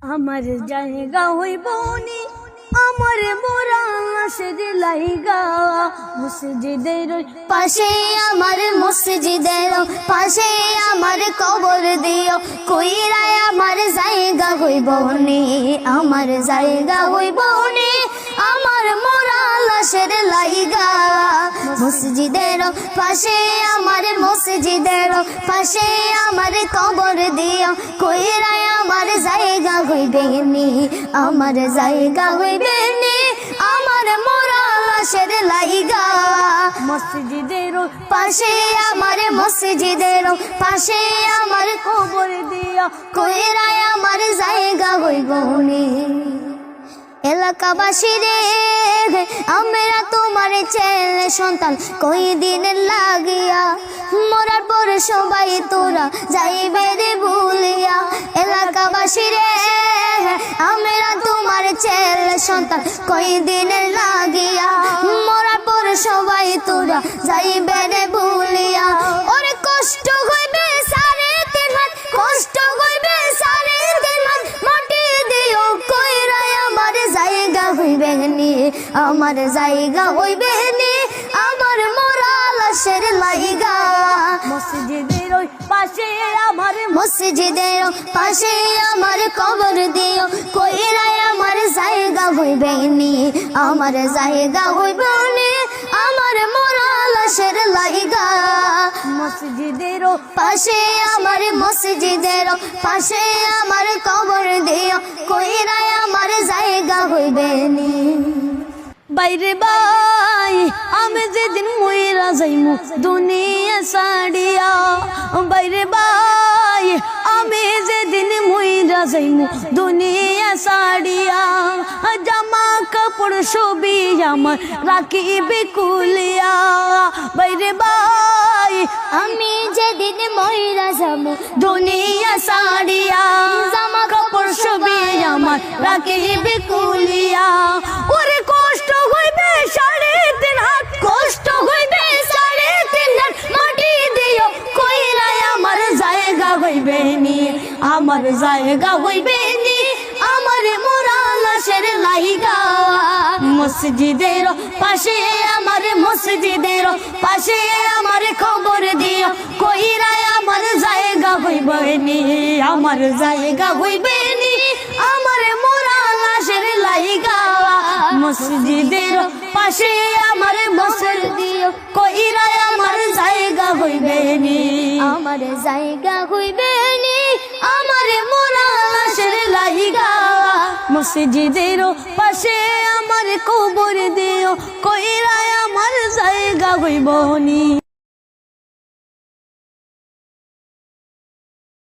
আমার জায়গা হইব নি আমার মোরা লাশের লাইগা মসজিদের পাশে আমার মসজিদের পাশে আমার কবর দিও কইরায় আমার জায়গা হইব নি আমার জায়গা হইব নি আমার মোরা লাশের লাইগা মসজিদের পাশে আমার মসজিদের পাশে আমার কবর দিও কইরায় আমার জায়গা হইবে নি আমার জায়গা হইবে নি আমার মোরা লাশের লাইগা মসজিদের পাশে আমার মসজিদের পাশে আমার কবর দিয়া কইরায় আমার জায়গা হইব নি এলাকাবাসী রে আমরা তোমার ছেলে সন্তান কই দিন লাগিয়া মরার পর সবাই তোরা যাইবে রে ভুলিয়া এলাকাবাসী রে আমরা তোমার ছেলে সন্তান কই দিন লাগিয়া মরার পর সবাই তোরা যাইবে রে ভুলিয়া ওরে কষ্ট হইবে সারে তিন হাত কষ্ট হইবে সারে তিন হাত মাটি দিও কইরায় আমার জায়গা হইবে নি আমার জায়গা হইবে নি আমার মোরা লাশের লাইগা মসজিদের পাশে আমার মসজিদের পাশে আমার কবর দিও কইরায় আমার জায়গা হইবে নি আমার জায়গা হইবে নি আমার মোরা লাশের লাইগা মসজিদের পাশে আমার মসজিদের পাশে আমার কবর দিও কইরায় আমার জায়গা হইবে নি বাইরে বাই আমি যেদিন মইরা যাইমু দুনিয়া ছাড়িয়া বাইরে বাই আমি যেদিন মইরা যাইমু দুনিয়া ছাড়িয়া জামা কাপড় সবই আমার রাখিবে কুলিয়া বাইরে বাই আমি যেদিন মইরা যাবো দুনিয়া ছাড়িয়া জামা কাপড় সবই আমার রাখিবে কুলিয়া ওরে কষ্ট হইবে সাড়ে তিন হাত কষ্ট হইবে সাড়ে তিন হাত মাটি দিও কইরায় আমার জায়গা হইবে নি আমার জায়গা হইবে নি আমার মোরা লাশের লাইগা মসজিদের পাশে আমার মসজিদের পাশে আমার খবর দিও কইরায় আমার জায়গা হইবে নি আমার জায়গা হইবে নি আমার মোরা লাশের লাইগা মসজিদের পাশে আমার বসর দিও কইরায় আমার জায়গা হইবে নি আমার জায়গা হইবে নি আমার মোরা লাশের লাইগা মসজিদের পাশে আমার কবর দিও কইরায় আমার জায়গা হইব নি।